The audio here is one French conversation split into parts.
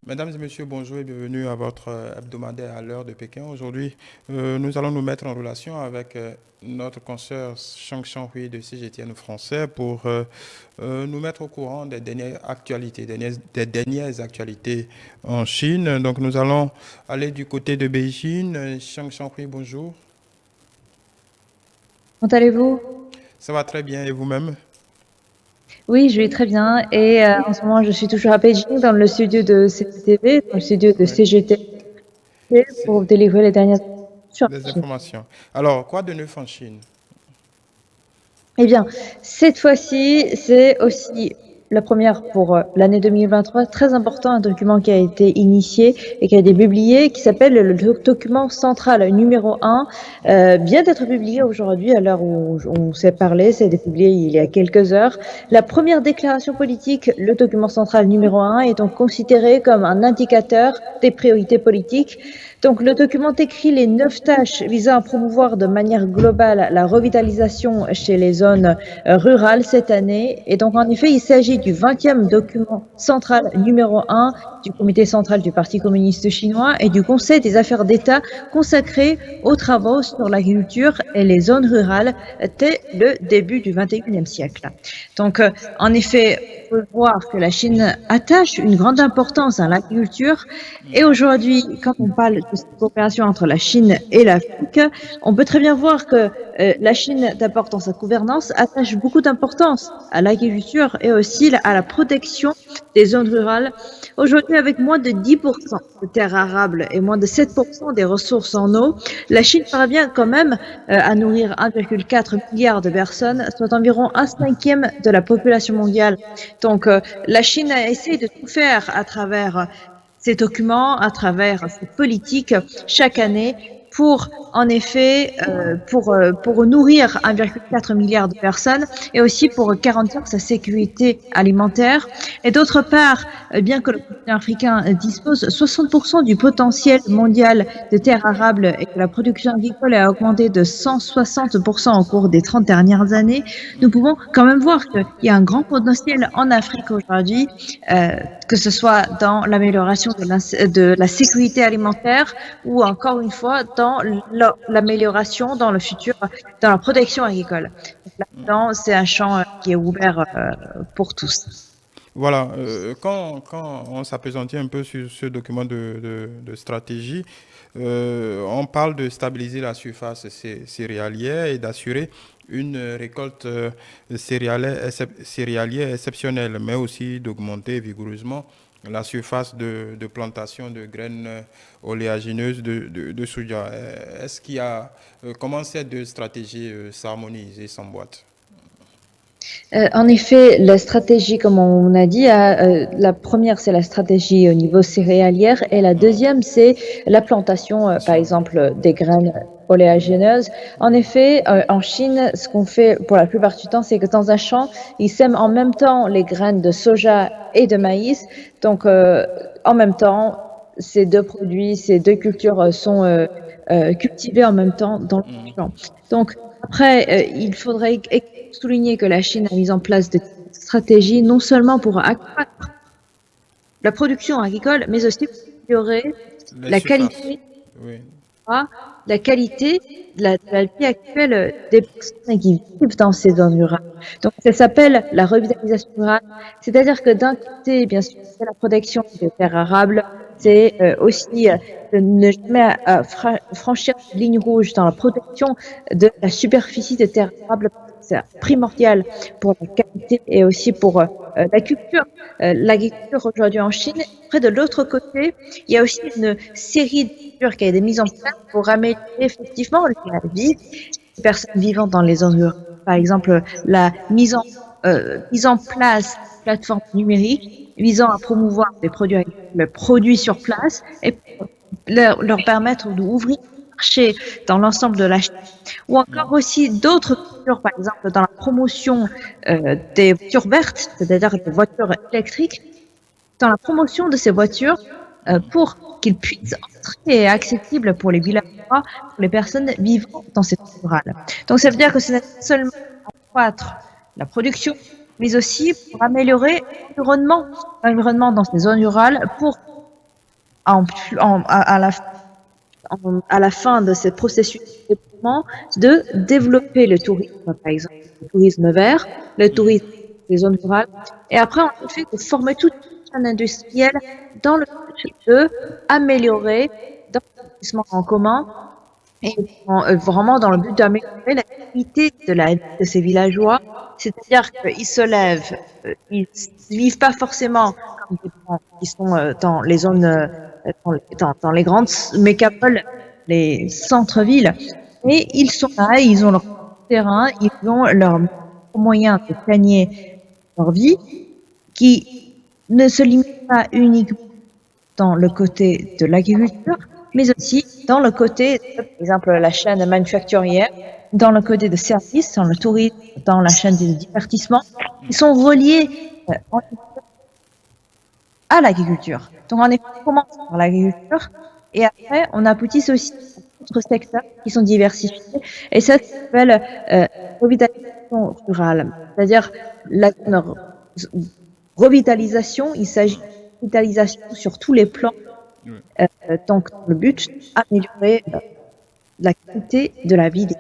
Mesdames et messieurs, bonjour et bienvenue à votre hebdomadaire à l'heure de Pékin. Aujourd'hui, nous allons nous mettre en relation avec notre consoeur Shang Hui de CGTN français pour nous mettre au courant des dernières actualités, des dernières actualités en Chine. Donc, nous allons aller du côté de Beijing. Shang Hui, bonjour. Comment allez-vous? Ça va très bien et vous-même? Oui, je vais très bien. Et en ce moment, je suis toujours à Beijing, dans le studio de CCTV, dans le studio de Oui. CGTV, pour délivrer les dernières sur Des la Chine. informations. Alors, quoi de neuf en Chine? Eh bien, cette fois-ci, c'est aussi la première pour l'année 2023. Très important, un document qui a été initié et qui a été publié, qui s'appelle le document central numéro 1, vient d'être publié aujourd'hui à l'heure où on s'est parlé. Ça a été publié il y a quelques heures. La première déclaration politique, le document central numéro 1, est donc considéré comme un indicateur des priorités politiques. Donc, le document écrit les 9 tâches visant à promouvoir de manière globale la revitalisation chez les zones rurales cette année. Et donc, en effet, il s'agit du 20e document central numéro 1 du comité central du Parti communiste chinois et du Conseil des affaires d'État consacré aux travaux sur l'agriculture et les zones rurales dès le début du 21e siècle. Donc, en effet, on peut voir que la Chine attache une grande importance à l'agriculture. Et aujourd'hui, quand on parle de cette coopération entre la Chine et l'Afrique, on peut très bien voir que la Chine, d'abord dans sa gouvernance, attache beaucoup d'importance à l'agriculture et aussi à la protection des zones rurales. Aujourd'hui, avec moins de 10% de terres arables et moins de 7% des ressources en eau, la Chine parvient quand même à nourrir 1,4 milliard de personnes, soit environ un cinquième de la population mondiale. Donc, la Chine a essayé de tout faire à travers ces documents, à travers ces politiques chaque année pour, en effet, pour nourrir 1,4 milliard de personnes et aussi pour garantir sa sécurité alimentaire. Et d'autre part, bien que le continent africain dispose 60% du potentiel mondial de terres arables et que la production agricole a augmenté de 160% au cours des 30 dernières années, nous pouvons quand même voir qu'il y a un grand potentiel en Afrique aujourd'hui, que ce soit dans l'amélioration de la sécurité alimentaire ou encore une fois dans l'amélioration dans le futur, dans la protection agricole. Là-dedans, c'est un champ qui est ouvert pour tous. Voilà, quand on s'appesantit un peu sur ce document de stratégie, on parle de stabiliser la surface céréalière et d'assurer une récolte céréalière exceptionnelle, mais aussi d'augmenter vigoureusement la surface de plantation de graines oléagineuses de soja. Est-ce qu'il y a, comment ces deux stratégies s'harmonisent et s'emboîtent? En effet, la stratégie, comme on a dit, la première, c'est la stratégie au niveau céréalière et la deuxième, c'est la plantation, par exemple, des graines oléagineuses. En effet, en Chine, ce qu'on fait pour la plupart du temps, c'est que dans un champ, ils sèment en même temps les graines de soja et de maïs. Donc, en même temps, ces deux produits, ces deux cultures sont cultivées en même temps dans le champ. Donc, après, il faudrait souligner que la Chine a mis en place des stratégies non seulement pour accroître la production agricole, mais aussi pour améliorer Les la surfaces, qualité, oui. la qualité de la vie actuelle des personnes qui vivent dans ces zones rurales. Donc, ça s'appelle la revitalisation rurale. C'est-à-dire que d'un côté, bien sûr, c'est la protection des terres arables, c'est aussi de ne jamais franchir de ligne rouge dans la protection de la superficie des terres arables. C'est primordial pour la qualité et aussi pour la culture. L'agriculture aujourd'hui en Chine. Après, de l'autre côté, il y a aussi une série de mesures qui a été mises en place pour améliorer effectivement la vie des personnes vivant dans les zones rurales. Par exemple, la mise en place de plateformes numériques visant à promouvoir des produits agricoles produits sur place et leur permettre d'ouvrir le marché dans l'ensemble de la Chine. Ou encore aussi d'autres mesures, par exemple dans la promotion des voitures vertes, c'est-à-dire des voitures électriques, dans la promotion de ces voitures pour qu'ils puissent entrer et accessibles pour les villageois, pour les personnes vivant dans ces zones rurales. Donc ça veut dire que ce n'est pas seulement accroître la production, mais aussi pour améliorer l'environnement dans ces zones rurales, pour à la fin de ce processus de développement, de développer le tourisme, par exemple, le tourisme vert, le tourisme des zones rurales, et après, en effet, de former toute une chaîne industrielle dans le but de améliorer dans l'investissement en commun et vraiment dans le but d'améliorer la qualité de la vie de ces villageois, c'est-à-dire qu'ils se lèvent, ils vivent pas forcément comme des gens qui sont dans les zones, dans les grandes mégapoles, les centres-villes, mais ils sont là, ils ont leur terrain, ils ont leurs moyens de gagner leur vie, qui ne se limitent pas uniquement dans le côté de l'agriculture, mais aussi dans le côté, par exemple, la chaîne manufacturière, dans le côté de services, dans le tourisme, dans la chaîne du divertissement, qui sont reliés à l'agriculture. Donc, on commence par l'agriculture et après, on aboutisse aussi à d'autres secteurs qui sont diversifiés. Et ça s'appelle revitalisation rurale, c'est-à-dire la revitalisation, il s'agit de revitalisation sur tous les plans. Donc, le but, améliorer la qualité de la vie des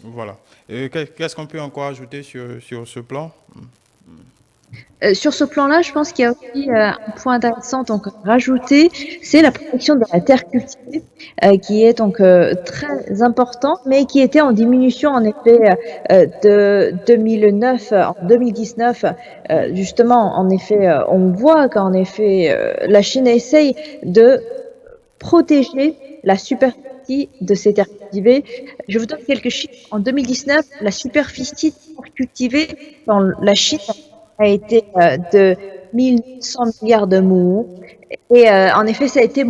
Voilà. Qu'est-ce qu'on peut encore ajouter sur ce plan? Sur ce plan-là, je pense qu'il y a aussi un point intéressant donc rajouter, c'est la protection de la terre cultivée, qui est donc très important, mais qui était en diminution en effet de 2009 en 2019. Justement, en effet, on voit qu'en effet la Chine essaye de protéger la superficie de ces terres cultivées. Je vous donne quelques chiffres. En 2019, la superficie cultivée dans la Chine a été de 1100 milliards de mou. Et en effet, ça a été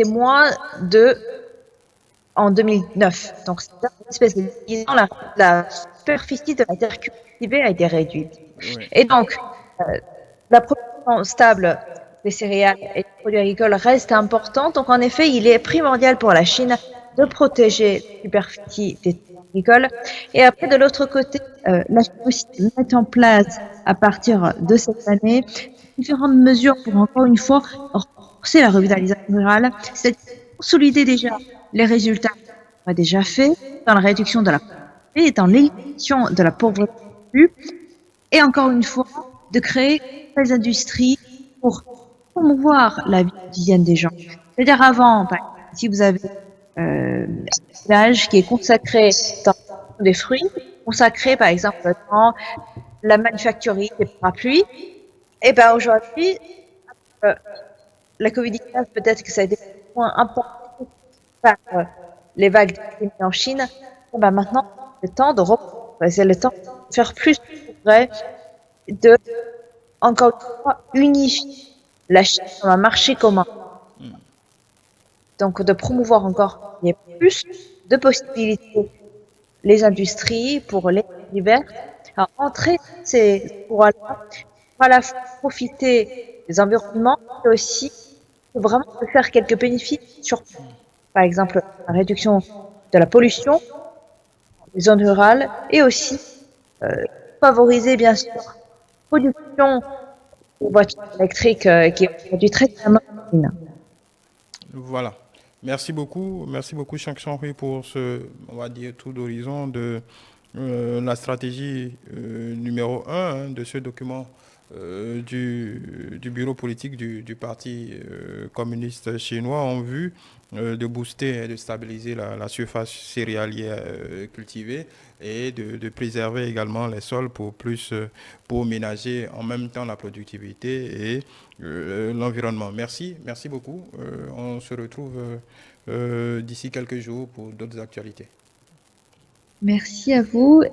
moins de en 2009. Donc, c'est une espèce de 10 ans, la superficie de la terre cultivée a été réduite. Oui. Et donc, la production stable des céréales et des produits agricoles reste importante. Donc, en effet, il est primordial pour la Chine de protéger la superficie des terres agricoles. Et après, de l'autre côté, la Chine aussi met en place, à partir de cette année, différentes mesures pour, encore une fois, renforcer la revitalisation rurale, c'est-à-dire consolider déjà les résultats qu'on a déjà faits dans la réduction de la pauvreté et dans l'élimination de la pauvreté, et encore une fois, de créer des industries pour promouvoir la vie quotidienne des gens. C'est-à-dire avant, par exemple, si vous avez un village qui est consacré dans des fruits, consacré par exemple dans la manufacturier des parapluies, et ben aujourd'hui, la Covid-19, peut-être que ça a été moins important par les vagues d'épidémie en Chine. Et ben maintenant, c'est le temps de c'est le temps de faire plus de progrès, de encore une fois unifier la Chine comme un marché commun. Donc de promouvoir encore plus de possibilités les industries pour les divers à entrer pour à la fois profiter des environnements mais aussi vraiment faire quelques bénéfices sur par exemple la réduction de la pollution des zones rurales et aussi favoriser bien sûr la production de voitures électriques qui est produit très clairement. Voilà. Merci beaucoup, Chang Hui, pour ce, on va dire, tour d'horizon de la stratégie numéro un de ce document du bureau politique du Parti communiste chinois en vue de booster et de stabiliser la surface céréalière cultivée et de préserver également les sols pour ménager en même temps la productivité et l'environnement. Merci beaucoup. On se retrouve d'ici quelques jours pour d'autres actualités. Merci à vous.